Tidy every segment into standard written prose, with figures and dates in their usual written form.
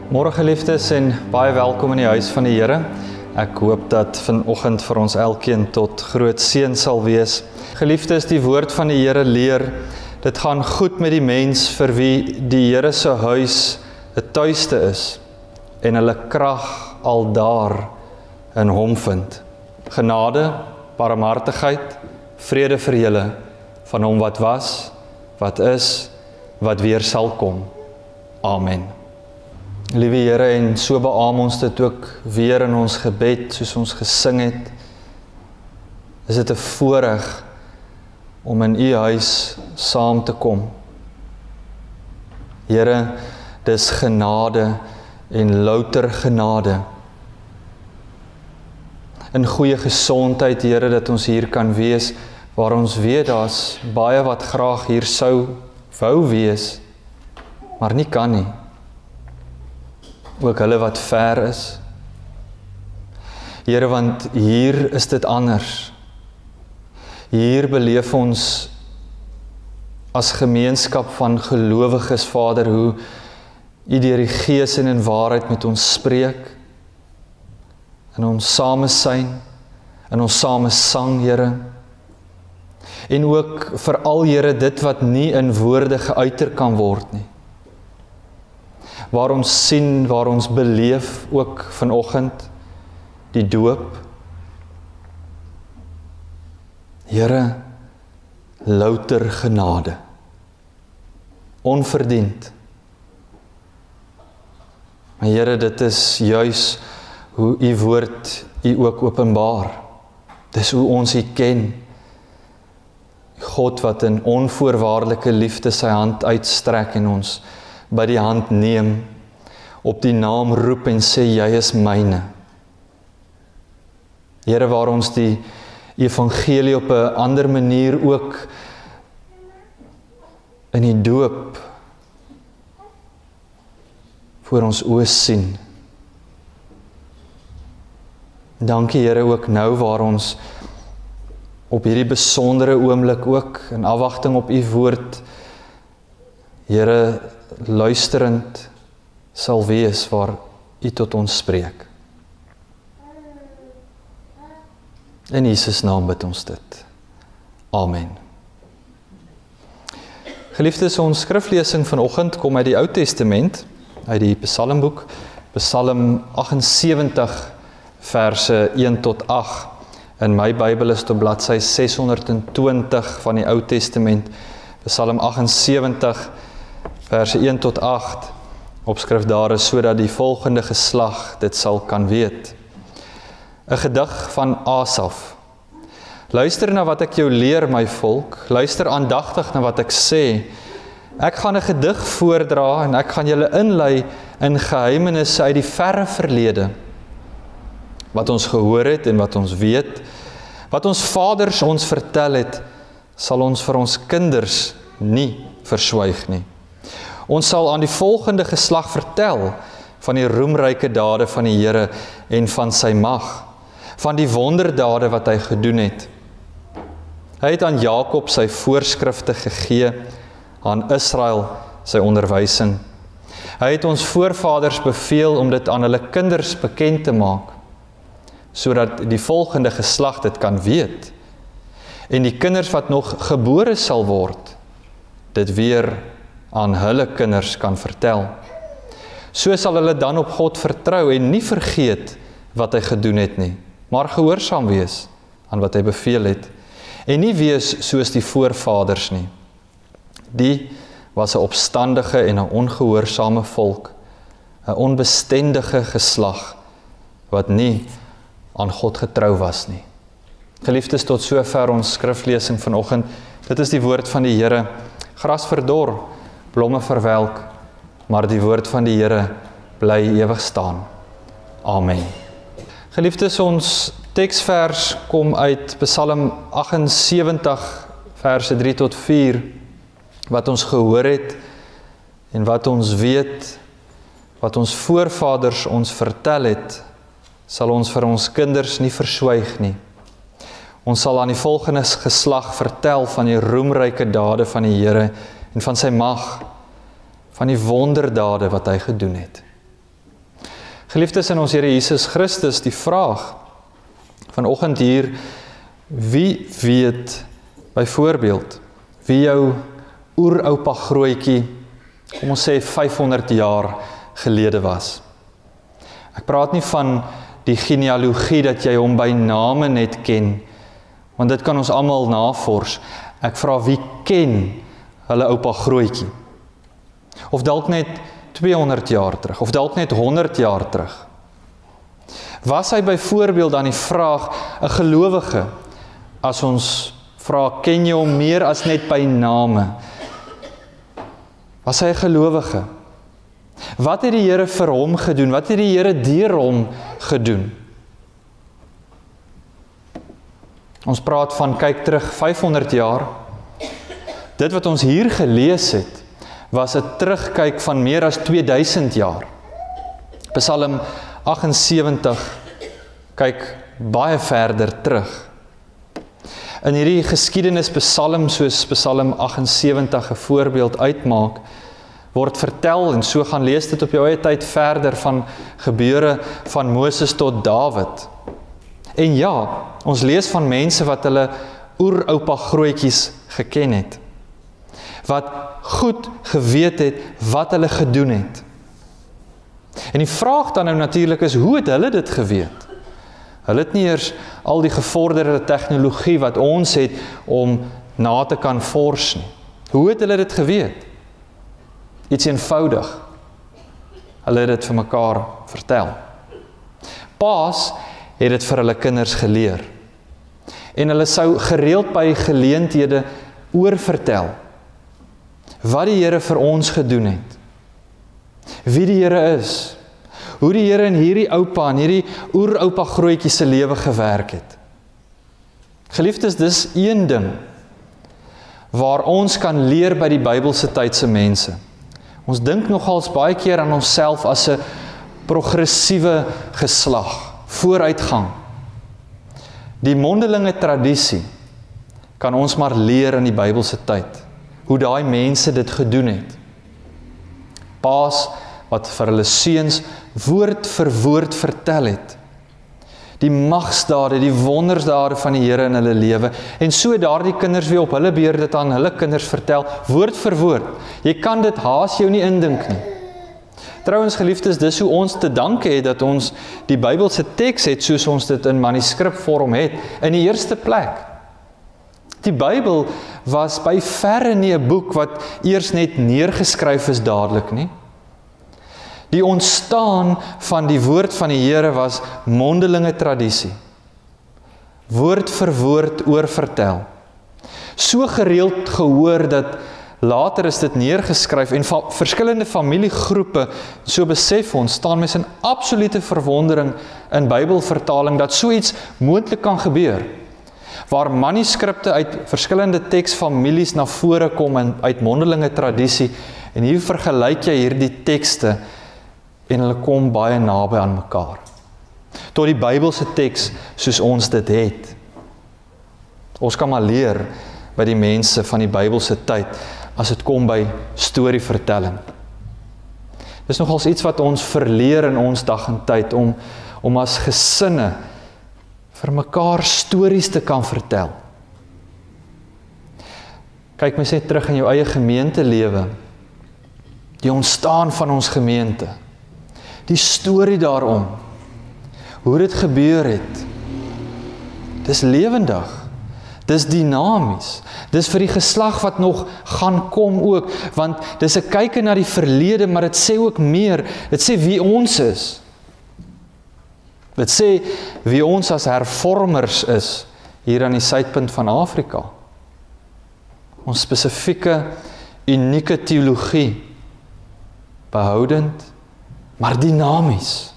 Môre geliefdes en baie welkom in die huis van die Here. Ek hoop dat vanoggend vir ons elkeen tot groot seën sal wees. Geliefdes, die woord van die Here leer, dit gaan goed met die mens vir wie die Here se huis 'n tuiste is en hulle krag al daar in hom vind. Genade, barmhartigheid, vrede vir julle van hom wat was, wat is, wat weer sal kom. Amen. Liewe Here, en so beaam ons dit ook weer in ons gebed, soos ons gesing het. Is dit 'n voorreg om in U huis saam te kom. Here, dis genade en louter genade. In goeie gesondheid, Here, dat ons hier kan wees, waar ons weet daar's baie wat graag hier wou wees, maar nie kan nie. Ook hulle wat ver is. Here, want hier is dit anders. Hier beleef ons as gemeenskap van gelowiges, Vader, hoe U deur die Gees en in waarheid met ons spreek, in ons samesyn, in ons samesang, Here, en ook veral, Here, dit wat nie in woorde geuiter kan word nie. Waar ons sien, waar ons beleef ook vanoggend die doop. Here, louter genade, onverdiend. Maar Here, dit is juis hoe U woord U ook openbaar. Dis hoe ons U ken. God wat in onvoorwaardelike liefde sy hand uitstrek en ons by die hand neem, op die naam roep en sê, jy is myne. Here, waar ons die evangelie op 'n ander manier ook in die doop voor ons oë sien. Dankie, Here, ook nou waar ons op hierdie besondere oomblik ook in afwagting op U woord, Here, luisterend sal wees waar U tot ons spreek. In Jesus naam bid ons dit. Amen. Geliefdes, ons skriflesing vanoggend kom uit die Ou Testament, uit die Psalmboek, Psalm 78, verse 1 tot 8. In my Bybel is dit op bladsy 620 van die Ou Testament, Psalm 78, verse 1 tot 8, opskrif daar is, sodat die volgende geslag dit sal kan weet. 'n gedig van Asaf. Luister na wat ek jou leer, my volk, luister aandagtig na wat ek sê. Ek gaan 'n gedig voordra en ek gaan julle inlei in geheimenisse uit die verre verlede. Wat ons gehoor het en wat ons weet, wat ons vaders ons vertel het, sal ons vir ons kinders nie verswyg nie. Ons sal aan die volgende geslag vertel van die roemryke dade van die Here en van sy mag, van die wonderdade wat hy gedoen het. Hy het aan Jakob sy voorskrifte gegee, aan Israel sy onderwysing. Hy het ons voorvaders beveel om dit aan hulle kinders bekend te maak, sodat die volgende geslag dit kan weet, en die kinders wat nog gebore sal word, dit weer aan hulle kinders kan vertel. So sal hulle dan op God vertrou en nie vergeet wat hy gedoen het nie, maar gehoorsaam wees aan wat hy beveel het, en nie wees soos die voorvaders nie. Die was 'n opstandige en 'n ongehoorsame volk, 'n onbestendige geslag, wat nie aan God getrou was nie. Geliefdes, tot sover ons skriflesing vanoggend. Dit is die woord van die Here. Gras verdor, blomme verwelk, maar die woord van die Here bly ewig staan. Amen. Geliefdes, ons teksvers kom uit Psalm 78, verse 3 tot 4, wat ons gehoor het en wat ons weet, wat ons voorvaders ons vertel het, sal ons vir ons kinders nie verswyg nie. Ons sal aan die volgende geslag vertel van die roemryke dade van die Here en van sy mag, van die wonderdade wat hy gedoen het. Geliefdes in ons Here Jesus Christus, die vraag vanoggend hier, wie weet byvoorbeeld, wie jou oeroupa grootjie, kom ons sê 500 jaar gelede was. Ek praat nie van die genealogie dat jy hom by name net ken, want dit kan ons almal navors. Ek vra wie ken hulle oupa grootjie? Of dalk net 200 jaar terug, of dalk net 100 jaar terug. Was hy byvoorbeeld aan die vraag 'n gelowige, as ons vra, ken jy hom meer as net by name? Was hy 'n gelowige? Wat het die Here vir hom gedoen? Wat het die Here deur hom gedoen? Ons praat van, kyk terug, 500 jaar. Dit wat ons hier gelees het, was 'n terugkyk van meer as 2000 jaar. Psalm 78 kyk baie verder terug. In hierdie geskiedenis Psalm, soos Psalm 78 'n voorbeeld uitmaak, word vertel, en so gaan lees dit op jou eie tyd verder, van gebeure van Moses tot Dawid. En ja, ons lees van mense wat hulle oeroupa grootjies geken het, wat goed geweet het wat hulle gedoen het. En die vraag dan nou natuurlik is, hoe het hulle dit geweet? Hulle het nie eers al die gevorderde tegnologie wat ons het om na te kan vors nie. Hoe het hulle dit geweet? Iets eenvoudig. Hulle het dit vir mekaar vertel. Paas het dit vir hulle kinders geleer. En hulle sou gereeld by geleenthede oorvertel wat die Here vir ons gedoen het. Wie die Here is. Hoe die Here in hierdie oupa en hierdie oeroupa grootjie se lewe gewerk het. Geliefdes, dis een ding waar ons kan leer by die Bybelse tydse mense. Ons dink nogals baie keer aan onsself as 'n progressiewe geslag, vooruitgang. Die mondelinge tradisie kan ons maar leer in die Bybelse tyd, hoe daai mense dit gedoen het. Paas wat vir hulle seuns woord vir woord vertel het. Die magsdade, die wondersdade van die Here in hulle lewe, en so daardie kinders weer op hulle beurt dit aan hulle kinders vertel, woord vir woord. Jy kan dit haas jou nie indink nie. Trouwens geliefdes, dis hoe ons te danke het dat ons die Bybelse teks het soos ons dit in manuskripvorm het, in die eerste plek. Die Bybel was by verre nie 'n boek wat eers net neergeskryf is dadelik nie. Die ontstaan van die woord van die Here was mondelinge tradisie. Woord vir woord oorvertel. So gereeld gehoor dat later is dit neergeskryf en verskillende familiegroepe, so besef ons, staan mens in absolute verwondering in Bybelvertaling dat so iets moontlik kan gebeur. Waar manuskripte uit verskillende teksfamilies na vore kom en uit mondelinge tradisie, en hier vergelyk jy hierdie tekste en hulle kom baie naby aan mekaar. Tot die Bybelse teks soos ons dit het. Ons kan maar leer by die mense van die Bybelse tyd as dit kom by storievertelling. Dis nogals iets wat ons verleer in ons dag en tyd om as gesinne vir mekaar stories te kan vertel. Kyk mens net terug in jou eie gemeentelewe, die ontstaan van ons gemeente, die storie daarom, hoe dit gebeur het. Dis lewendig, dis dinamies, dis vir die geslag wat nog gaan kom ook, want dis 'n kyk na die verlede, maar dit sê ook meer, dit sê wie ons is. Dit sê wie ons as hervormers is, hier aan die suidpunt van Afrika. Ons spesifieke, unieke teologie, behoudend, maar dinamies.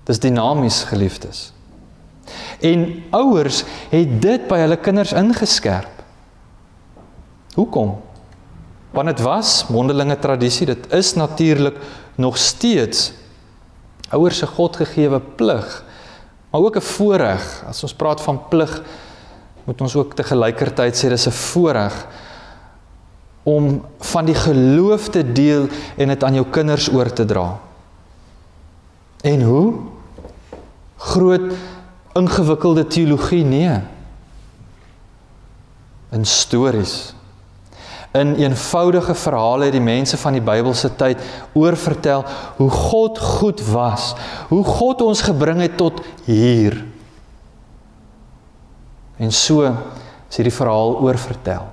Dis dinamies, geliefdes. En ouers het dit by hulle kinders ingeskerp. Hoekom? Want dit was mondelinge tradisie, dit is natuurlik nog steeds ouers se Godgegewe plig, maar ook 'n voorreg. As ons praat van plig, moet ons ook tegelykertyd sê dis 'n voorreg om van die geloof te deel en dit aan jou kinders oor te dra. En hoe? Groot, ingewikkelde teologie? Nee. In stories. In eenvoudige verhale het die mense van die Bybelse tyd oorvertel hoe God goed was, hoe God ons gebring het tot hier. En so is hierdie verhaal oorvertel.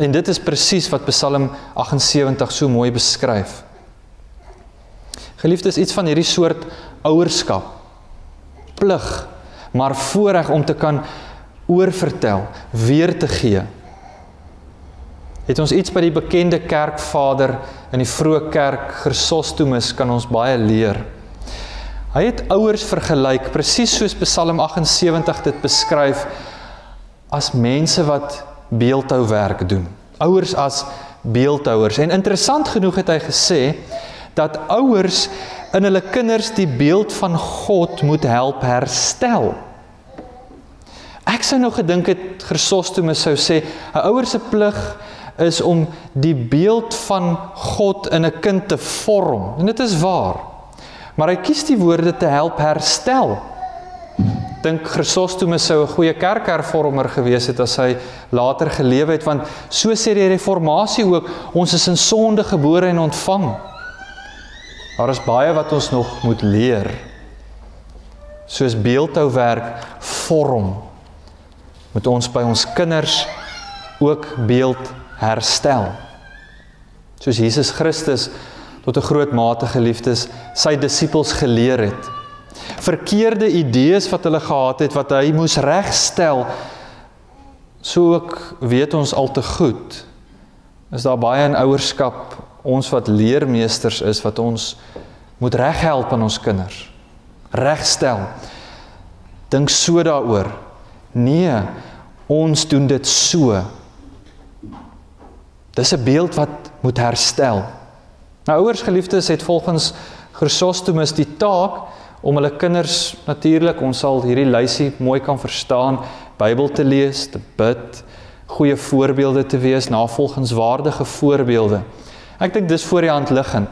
En dit is presies wat Psalm 78 so mooi beskryf. Geliefdes, iets van hierdie soort ouerskap, plig, maar voorreg om te kan oorvertel, weer te gee. Het ons iets by die bekende kerkvader in die vroeë kerk, Chrysostomus, kan ons baie leer. Hy het ouers vergelyk, presies soos Psalm 78 dit beskryf, as mense wat beeldhouwerk doen. Ouers as beeldhouers. En interessant genoeg het hy gesê, dat ouers in hulle kinders die beeld van God moet help herstel. Ek sou nou gedink het, Chrysostomus sou sê, 'n ouer se plig is om die beeld van God in 'n kind te vorm. En dit is waar. Maar hy kies die woorde te help herstel. Ek dink Chrysostomus sou 'n goeie kerkhervormer gewees het as hy later gelewe het, want so sê die reformatie ook, ons is in sonde gebore en ontvang. Daar is baie wat ons nog moet leer. Soos beeldhouwerk vorm, moet ons by ons kinders ook beeld herstel. Soos Jesus Christus tot 'n groot mate, geliefdes, sy disippels geleer het. Verkeerde idees wat hulle gehad het, wat hy moes regstel, so ook weet ons al te goed, is daar baie in ouerskap, ons wat leermeesters is, wat ons moet reghelp aan ons kinders, regstel. Dink so daaroor. Nee, ons doen dit so. Dis 'n beeld wat moet herstel. Nou, ouers, geliefdes, het volgens Chrysostomus die taak om hulle kinders, natuurlik, ons sal hierdie lysie mooi kan verstaan, Bybel te lees, te bid, goeie voorbeelde te wees, navolgenswaardige voorbeelde. Ek dink dis voor die hand liggend.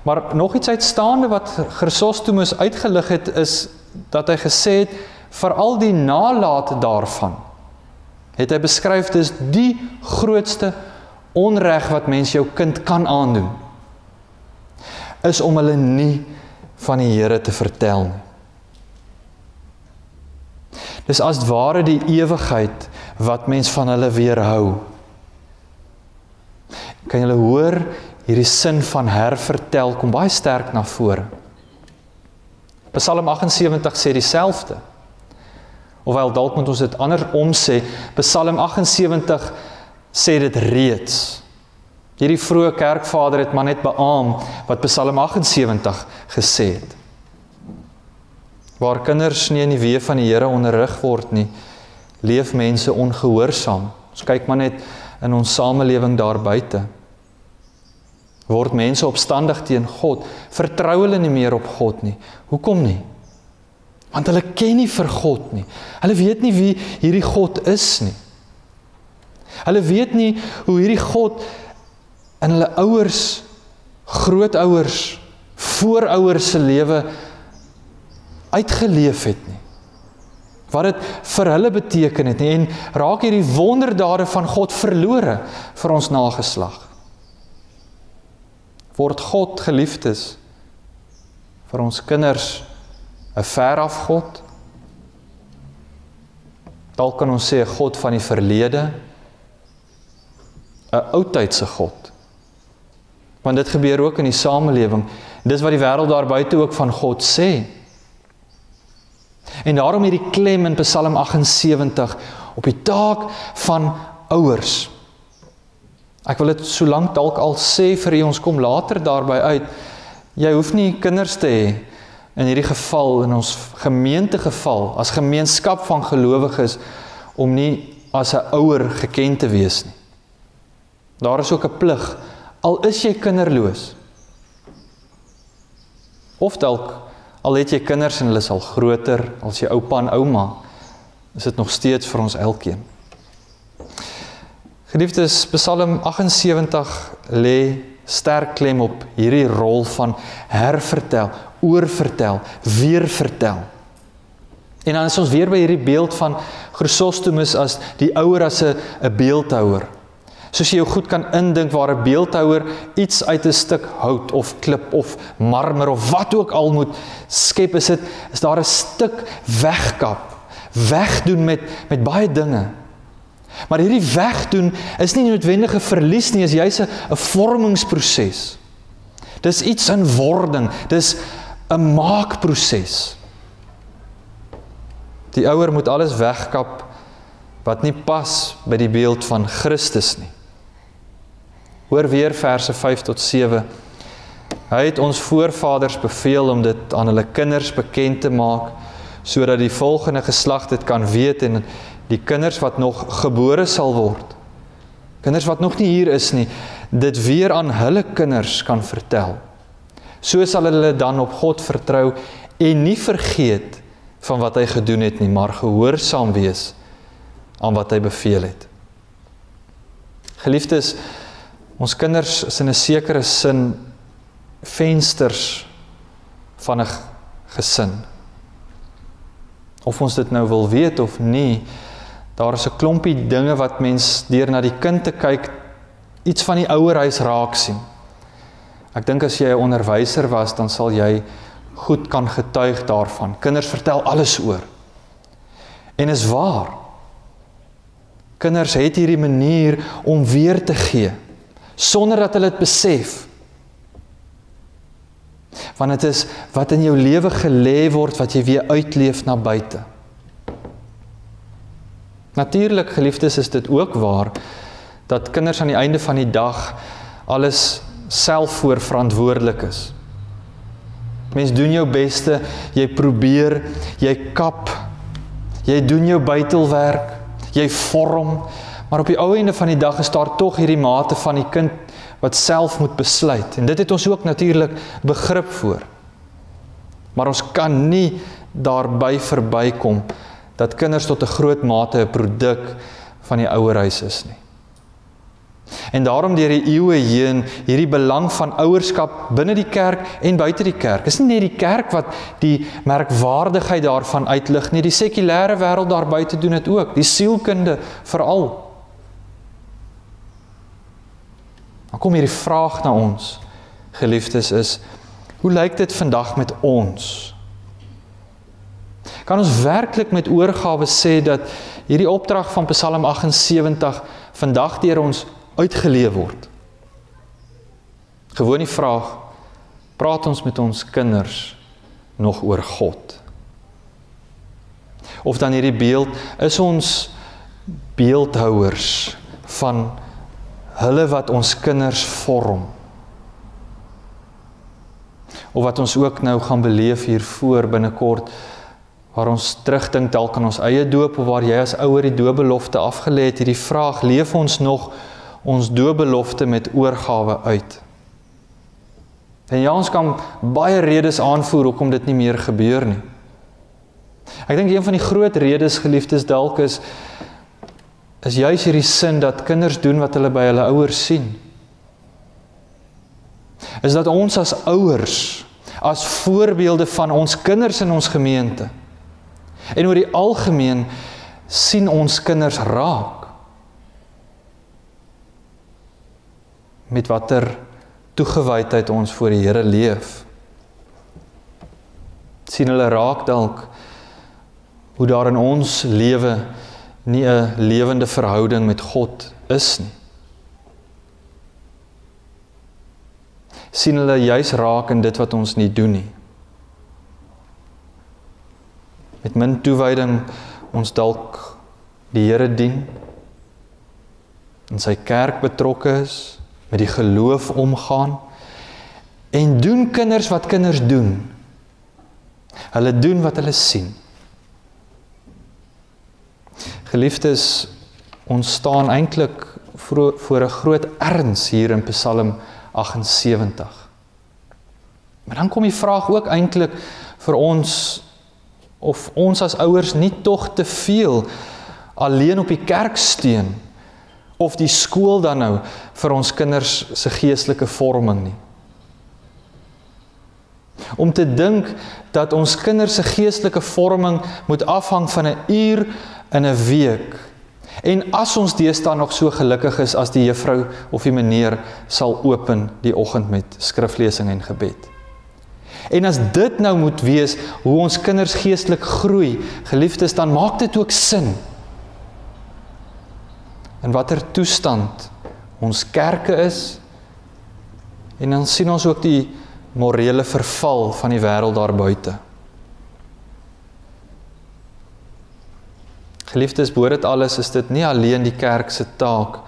Maar nog iets uitstaande wat Chrysostomus uitgelig het, is dat hy gesê het, veral die nalaat daarvan, het hy beskryf, dis die grootste onreg wat mens jou kind kan aandoen, is om hulle nie van die Here te vertel nie. Dis as ware die ewigheid wat mens van hulle weerhou. Kan julle hoor, hierdie sin van hervertel kom baie sterk na vore. Psalm 78 sê dieselfde. Ofwel dalk moet ons dit andersom sê, Psalm 78 sê dit reeds. Hierdie vroeë kerkvader het maar net beaam wat Psalm 78 gesê het. Waar kinders nie in die weë van die Here onderrig word nie, leef mense ongehoorsaam. Ons kyk maar net in ons samelewing daar buite. Word mense opstandig teen God, vertrou hulle nie meer op God nie. Hoekom nie? Want hulle ken nie vir God nie. Hulle weet nie wie hierdie God is nie. Hulle weet nie hoe hierdie God in hulle ouers, grootouers, voorouers se lewe uitgeleef het nie. Wat dit vir hulle beteken het nie, en raak hierdie wonderdade van God verlore vir ons nageslag. Word God, geliefdes, vir ons kinders 'n veraf God? Dalk kan ons sê 'n God van die verlede, 'n oudtydse God. Want dit gebeur ook in die samelewing. Dis wat die wêreld daar buite ook van God sê. En daarom hierdie klem in Psalm 78 op die taak van ouers. Ek wil dit so lank dalk al sê vir u, ons kom later daarby uit. Jy hoef nie kinders te hê in hierdie geval, in ons gemeentegeval, as gemeenskap van gelowiges, om nie as 'n ouer geken te wees nie. Daar is ook 'n plig, al is jy kinderloos. Of dalk, al het jy kinders en hulle is al groter, as jy oupa en ouma, is dit nog steeds vir ons elkeen. Geliefdes, Psalm 78 lê sterk klem op hierdie rol van hervertel, oorvertel, weer vertel. En dan is ons weer by hierdie beeld van Chrysostomus as die ouer as 'n beeldhouer. Soos jy jou goed kan indink waar 'n beeldhouer iets uit 'n stuk hout of klip of marmer of wat ook al moet skep, is daar 'n stuk wegdoen met baie dinge. Maar hierdie wegdoen is nie noodwendige verlies nie, is juist 'n vormingsproses. Dis iets in wording, dis 'n maakproses. Die ouer moet alles wegkap wat nie pas by die beeld van Christus nie. Hoor weer verse 5 tot 7. Hy het ons voorvaders beveel om dit aan hulle kinders bekend te maak, sodat die volgende geslag dit kan weet en die kinders wat nog gebore sal word, kinders wat nog nie hier is nie, dit weer aan hulle kinders kan vertel. So sal hulle dan op God vertrou en nie vergeet van wat hy gedoen het nie, maar gehoorsaam wees aan wat hy beveel het. Geliefdes, ons kinders is in 'n sekere sin vensters van 'n gesin. Of ons dit nou wil weet of nie, daar is 'n klompie dinge wat mens deur na die kind te kyk, iets van die ouerhuis raak sien. Ek dink as jy 'n onderwyser was, dan sal jy goed kan getuig daarvan. Kinders vertel alles oor. En is waar. Kinders het hierdie manier om weer te gee, sonder dat hulle dit besef. Want dit is wat in jou lewe gelê word, wat jy weer uitleef na buite. Natuurlik, geliefdes, is dit ook waar, dat kinders aan die einde van die dag alles self voor verantwoordelik is. Mens doen jou beste, jy probeer, jy kap, jy doen jou buitelwerk, jy vorm, maar op die ou einde van die dag is daar tog hierdie mate van die kind wat self moet besluit. En dit het ons ook natuurlik begrip voor. Maar ons kan nie daarby verbykom dat kinders tot 'n groot mate 'n produk van die ouerhuis is nie. En daarom deur die eeue heen hierdie belang van ouerskap binne die kerk en buite die kerk. Dis nie net die kerk wat die merkwaardigheid daarvan uitlig nie, die sekulêre wêreld daar buite doen dit ook, die sielkunde veral. Dan kom hierdie vraag na ons, geliefdes, is, hoe lyk dit vandag met ons? Kan ons werklik met oorgawe sê dat hierdie opdrag van Psalm 78 vandag deur ons uitgeleef word? Gewoon die vraag, praat ons met ons kinders nog oor God? Of dan hierdie beeld, is ons beeldhouers van hulle wat ons kinders vorm? Of wat ons ook nou gaan beleef hiervoor binnekort, waar ons terugdink dalk aan ons eie doop, of waar jy as ouer die doopbelofte afgelê het, hierdie vraag, leef ons nog ons doopbelofte met oorgawe uit? En ja, ons kan baie redes aanvoer hoekom dit nie meer gebeur nie. Ek dink een van die groot redes, geliefdes, dalk is juis hierdie sin dat kinders doen wat hulle by hulle ouers sien. Is dat ons as ouers, as voorbeelde van ons kinders in ons gemeente, en oor die algemeen sien ons kinders raak met watter toegewydheid ons voor die Here leef. Sien hulle raak dalk hoe daar in ons lewe nie 'n lewende verhouding met God is nie. Sien hulle juis raak in dit wat ons nie doen nie. Met min toewyding ons dalk die Here dien, in sy kerk betrokke is, met die geloof omgaan, en doen kinders wat kinders doen. Hulle doen wat hulle sien. Geliefdes, ons staan eintlik voor 'n groot erns hier in Psalm 78. Maar dan kom die vraag ook eintlik vir ons, of ons as ouers nie tog te veel alleen op die kerk steun, of die skool dan nou vir ons kinders se geestelike vorming nie. Om te dink dat ons kinders se geestelike vorming moet afhang van 'n uur in 'n week. En as ons deesdae nog so gelukkig is as die juffrou of die meneer sal open die oggend met skriflesing en gebed. En as dit nou moet wees hoe ons kinders geestelik groei, geliefdes, dan maak dit ook sin. In watter toestand ons kerke is, en dan sien ons ook die morele verval van die wêreld daar buite. Geliefdes, bo dit alles is dit nie alleen die kerk se taak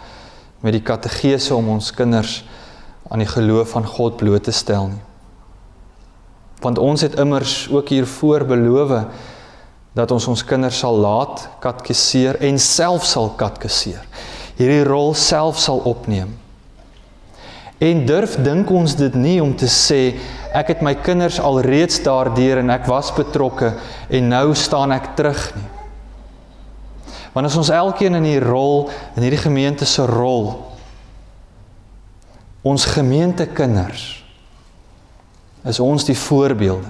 met die kategese om ons kinders aan die geloof van God bloot te stel nie. Want ons het immers ook hiervoor beloof dat ons kinders sal laat katkeseer en self sal katkeseer. Hierdie rol self sal opneem. En durf dink ons dit nie om te sê, ek het my kinders al reeds daardeur en ek was betrokke en nou staan ek terug nie. Want as ons elkeen in die rol, in hierdie gemeente se rol, ons gemeentekinders, is ons die voorbeelde,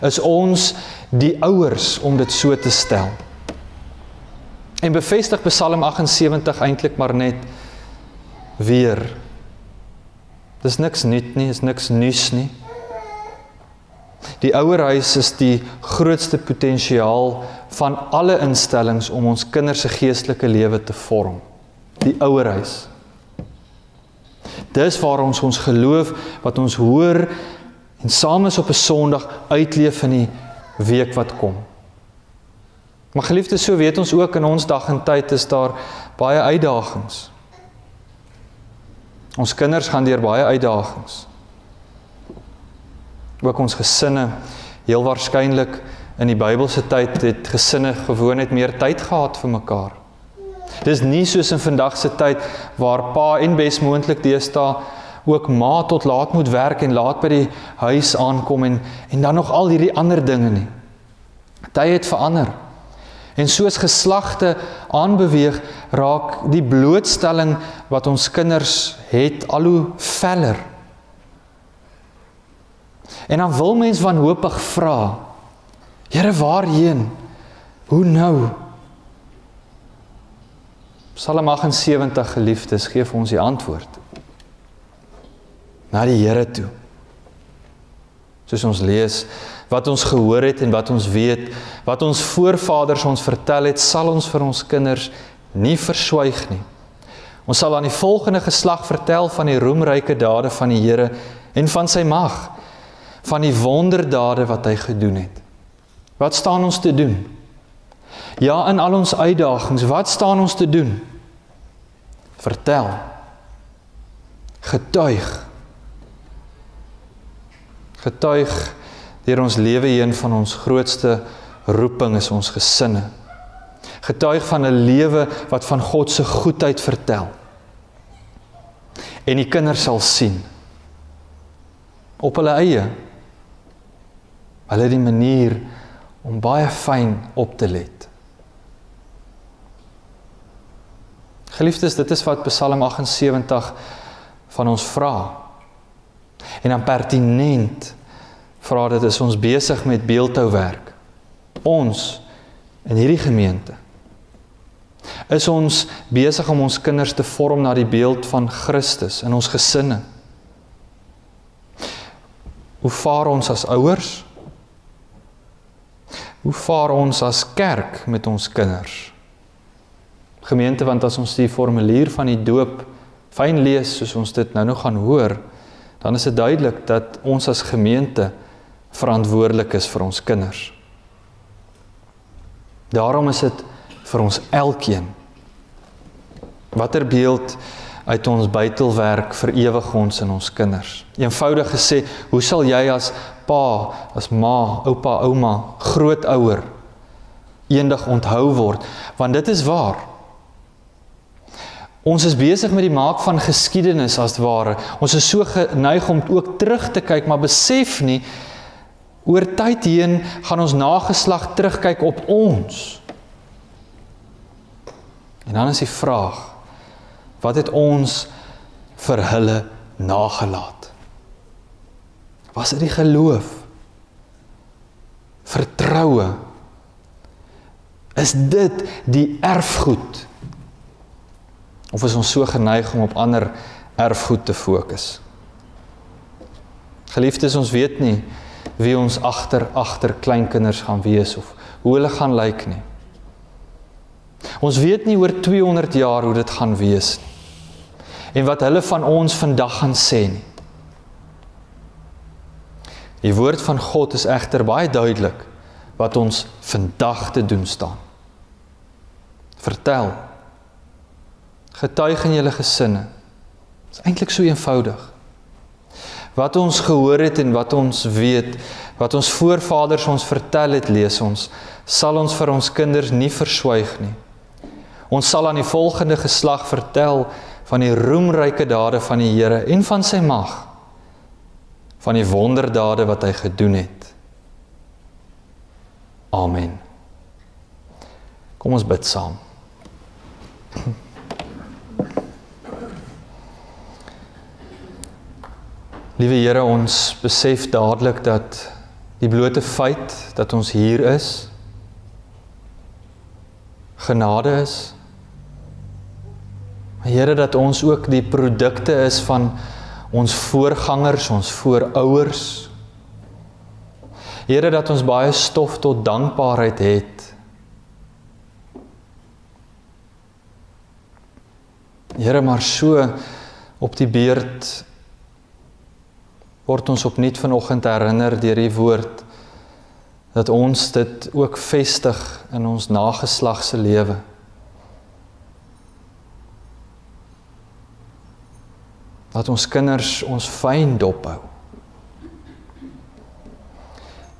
is ons die ouers om dit so te stel. En bevestig Psalm 78 eintlik maar net weer. Dis niks nuut nie, is niks nuus nie. Die ouerhuis is die grootste potensiaal van alle instellings om ons kinders se geestelike lewe te vorm. Die ouerhuis. Dis waar ons geloof, wat ons hoor en saam is op 'n Sondag uitleef in die week wat kom. Maar geliefdes, so weet ons ook in ons dag en tyd is daar baie uitdagings. Ons kinders gaan deur baie uitdagings. Ook ons gesinne, heel waarskynlik in die Bybelse tyd het gesinne gewoon net meer tyd gehad vir mekaar. Dis nie soos in vandag se tyd waar pa en besmoontlik deesdae ook ma tot laat moet werk en laat by die huis aankom en dan nog al hierdie ander dinge nie. Tye het verander. En soos geslagte aanbeweeg, raak die blootstelling wat ons kinders het al hoe feller. En dan wil mens wanhoopig vra, Here, waarheen? Hoe nou? Psalm 78, geliefdes, gee vir ons die antwoord. Na die Here toe. Soos ons lees, wat ons gehoor het en wat ons weet, wat ons voorvaders ons vertel het, sal ons vir ons kinders nie verswyg nie. Ons sal aan die volgende geslag vertel van die roemryke dade van die Here en van sy mag, van die wonderdade wat hy gedoen het. Wat staan ons te doen? Ja, in al ons uitdagings, wat staan ons te doen? Vertel. Getuig. Getuig deur ons lewe heen van ons grootste roeping is ons gesinne. Getuig van 'n lewe wat van God se goedheid vertel. En die kinders sal sien. Op hulle eie. Hulle die manier om baie fyn op te let. Geliefdes, dit is wat Psalm 78 van ons vra. En dan pertinent vra dit, is ons besig met beeldhouwerk. Ons in hierdie gemeente. Is ons besig om ons kinders te vorm na die beeld van Christus in ons gesinne? Hoe vaar ons as ouers? Hoe vaar ons as kerk met ons kinders? Gemeente, want as ons die formulier van die doop fyn lees, soos ons dit nou nog gaan hoor, dan is dit duidelik dat ons as gemeente verantwoordelik is vir ons kinders. Daarom is dit vir ons elkeen. Watter beeld uit ons buitelwerk verewig ons in ons kinders? Eenvoudig gesê, hoe sal jy as pa, as ma, oupa, ouma, grootouer eendag onthou word? Want dit is waar. Ons is besig met die maak van geskiedenis as het ware. Ons is so geneig om ook terug te kyk, maar besef nie, oor tyd heen gaan ons nageslag terugkyk op ons. En dan is die vraag, Wat het ons vir hulle nagelaat? Was dit die geloof? Vertroue? Is dit die erfgoed? Of is ons so geneig om op ander erfgoed te fokus? Geliefdes, ons weet nie wie ons agter kleinkinders gaan wees of hoe hulle gaan lyk nie. Ons weet nie oor 200 jaar hoe dit gaan wees nie. En wat hulle van ons vandag gaan sê nie. Die woord van God is egter baie duidelik wat ons vandag te doen staan. Vertel. Getuig in julle gesinne. Dit is eintlik so eenvoudig. Wat ons gehoor het en wat ons weet, wat ons voorvaders ons vertel het, lees ons, sal ons vir ons kinders nie verswyg nie. Ons sal aan die volgende geslag vertel van die roemryke dade van die Here en van sy mag, van die wonderdade wat hy gedoen het. Amen. Kom ons bid saam. Liewe Here, ons besef dadelik dat die blote feit dat ons hier is, genade is. Here, dat ons ook die produkte is van ons voorgangers, ons voorouers. Here, dat ons baie stof tot dankbaarheid het. Here, maar so op die beurt word ons opnuut vanoggend herinner deur die woord, dat ons dit ook vestig in ons nageslag se lewe. Dat ons kinders ons fyn dophou.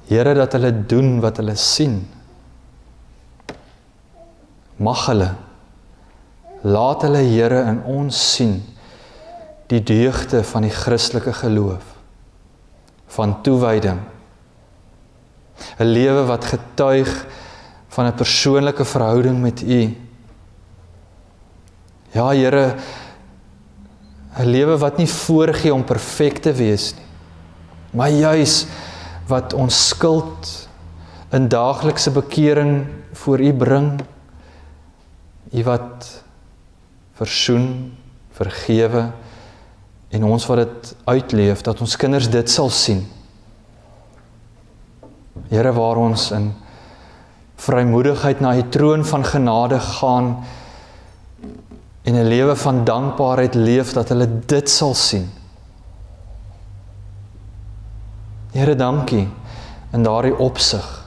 Here, dat hulle doen wat hulle sien. Mag hulle, laat hulle, Here, in ons sien die deugde van die Christelike geloof, van toewyding, 'n lewe wat getuig van 'n persoonlike verhouding met U. Ja, Here, 'n lewe wat nie voorgee om perfek te wees nie, maar juis wat ons skuld in daaglikse bekering voor U bring, U wat versoen, vergewe, en ons wat dit uitleef, dat ons kinders dit sal sien. Here, waar ons in vrymoedigheid na die troon van genade gaan, en 'n lewe van dankbaarheid leef, dat hulle dit sal sien. Here, dankie in daardie opsig.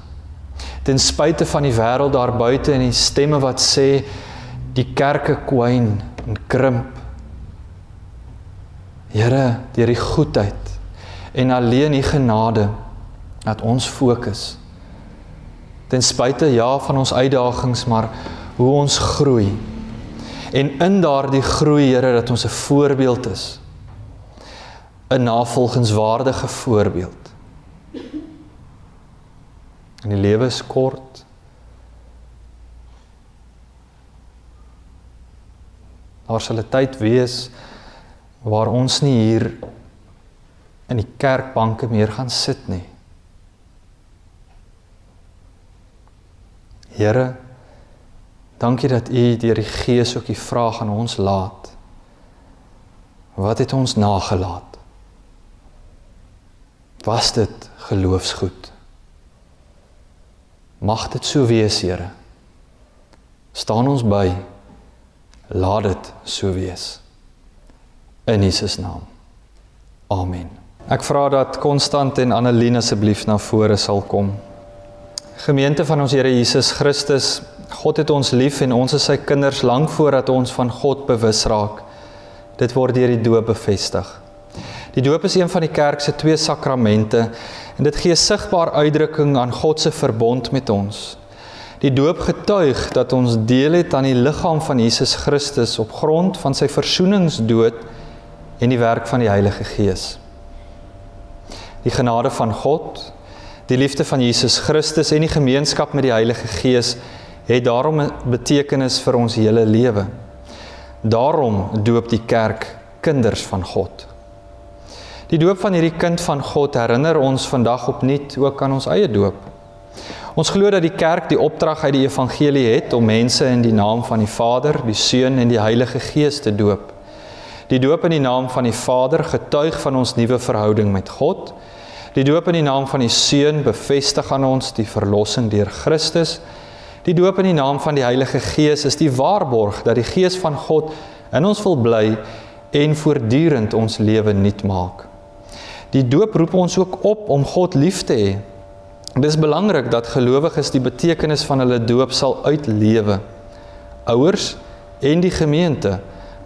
Ten spyte van die wêreld daar buite en die stemme wat sê, die kerke kwyn en krimp. Here, deur die goedheid en alleen die genade, dat ons fokus. Ten spyte, ja, van ons uitdagings, maar hoe ons groei. En in daardie groei, Here, dat ons 'n voorbeeld is. 'n navolgenswaardige voorbeeld. En die lewe is kort. Daar sal 'n tyd wees waar ons nie hier in die kerkbanke meer gaan sit nie. Here, dankie dat U deur die Gees ook die vraag aan ons laat. Wat het ons nagelaat? Was dit geloofsgoed? Mag dit so wees, Here. Staan ons by. Laat dit so wees. In Jesus naam. Amen. Ek vra dat Constant en Annelien asseblief na vore sal kom. Gemeente van ons Here Jesus Christus, God het ons lief en ons is sy kinders lank voordat ons van God bewus raak. Dit word deur die doop bevestig. Die doop is een van die kerk se 2 sakramente en dit gee sigbaar uitdrukking aan God se verbond met ons. Die doop getuig dat ons deel het aan die liggaam van Jesus Christus op grond van sy versoeningsdood en die werk van die Heilige Gees. Die genade van God, die liefde van Jesus Christus en die gemeenskap met die Heilige Gees het daarom 'n betekenis vir ons hele lewe. Daarom doop die kerk kinders van God. Die doop van hierdie kind van God herinner ons vandag opnuut ook aan ons eie doop. Ons glo dat die kerk die opdrag uit die evangelie het om mense in die naam van die Vader, die Seun en die Heilige Gees te doop. Die doop in die naam van die Vader getuig van ons nuwe verhouding met God. Die doop in die naam van die Seun bevestig aan ons die verlossing deur Christus. Die doop in die naam van die Heilige Gees is die waarborg dat die Gees van God in ons wil bly en voortdurend ons lewe nuut maak. Die doop roep ons ook op om God lief te hê. Dit is belangrik dat gelowiges die betekenis van hulle doop sal uitlewe. Ouers en die gemeente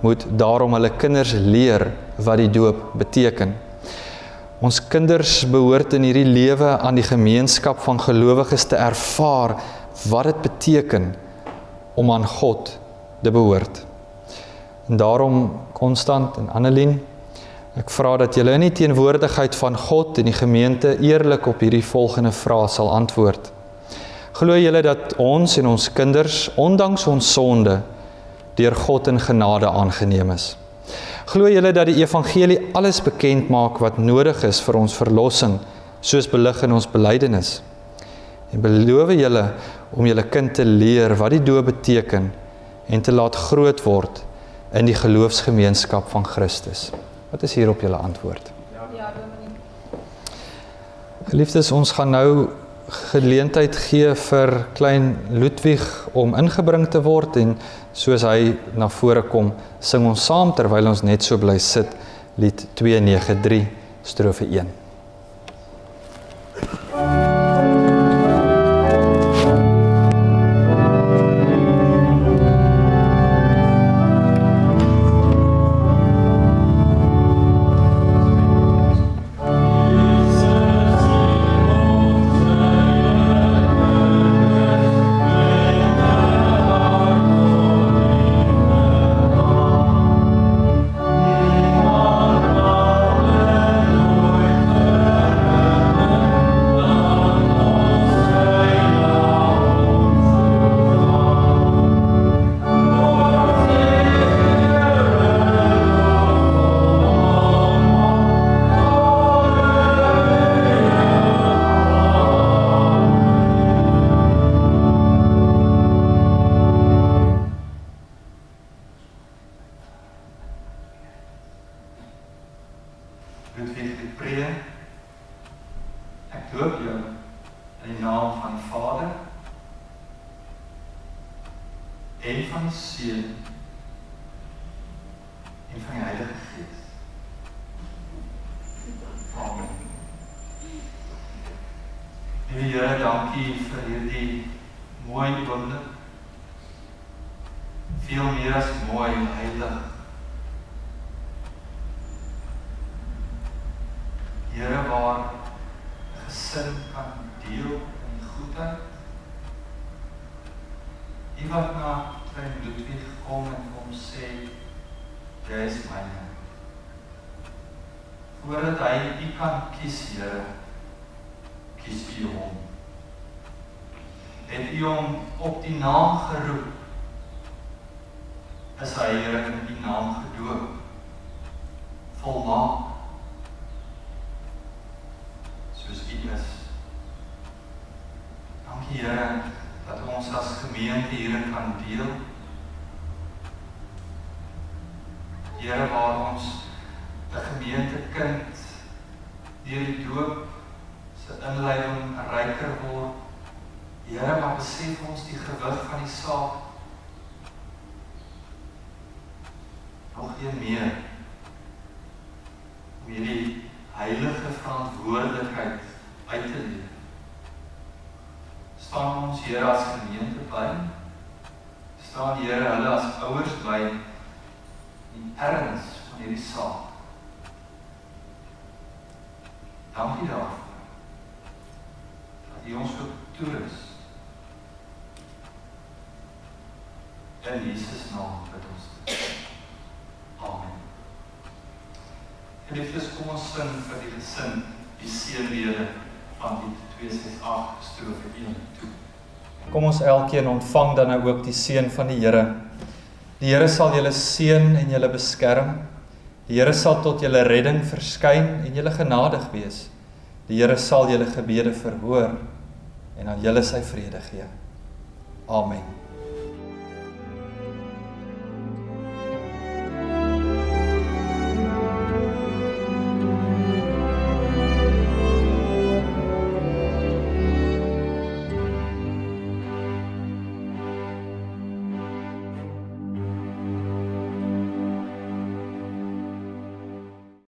moet daarom hulle kinders leer wat die doop beteken. Ons kinders behoort in hierdie lewe aan die gemeenskap van gelowiges te ervaar wat dit beteken om aan God te behoort. En daarom, Constant en Annelien, ek vra dat julle in die teenwoordigheid van God en die gemeente eerlik op hierdie volgende vraag sal antwoord. Glo julle dat ons en ons kinders, ondanks ons sonde, deur God in genade aangeneem is? Glo julle dat die evangelie alles bekend maak wat nodig is vir ons verlossing, soos belig in ons belydenis? En beloof julle om julle kind te leer wat die doop beteken en te laat groot word in die geloofsgemeenskap van Christus? Wat is hierop julle antwoord? Ja, Dominee. Geliefdes, ons gaan nou geleentheid gee vir klein Ludwig om ingebring te word en soos hy na vore kom, sing ons saam terwyl ons net so bly sit, lied 293, strofe 1. Voordat hy u kan kies, Here, kies u hom. Het u hom op die naam geroep, is hy, Here, in die naam gedoop, volmaak, soos u is. Dankie, Here, dat ons as gemeente hierin kan deel. Here, waar ons 'n gemeentekind deur die doop se inleiding ryker word. Here, maar besef ons die gewig van die saak. Nog een meer. Om hierdie heilige verantwoordelikheid uit te leef. Staan ons, Here, as gemeente by. Staan, Here, hulle as ouers by die erns van hierdie saak. Dankie daarvoor, dat u ons ook toerus. In Jesus naam bid ons. Amen. Geliefdes, kom ons sing vir die gesin, die seënbede van die 268 strofe 1 toe. Kom ons elkeen ontvang dan nou ook die seën van die Here. Die Here sal julle seën en julle beskerm. Die Here sal tot julle redding verskyn en julle genadig wees. Die Here sal julle gebede verhoor en aan julle sy vrede gee. Amen.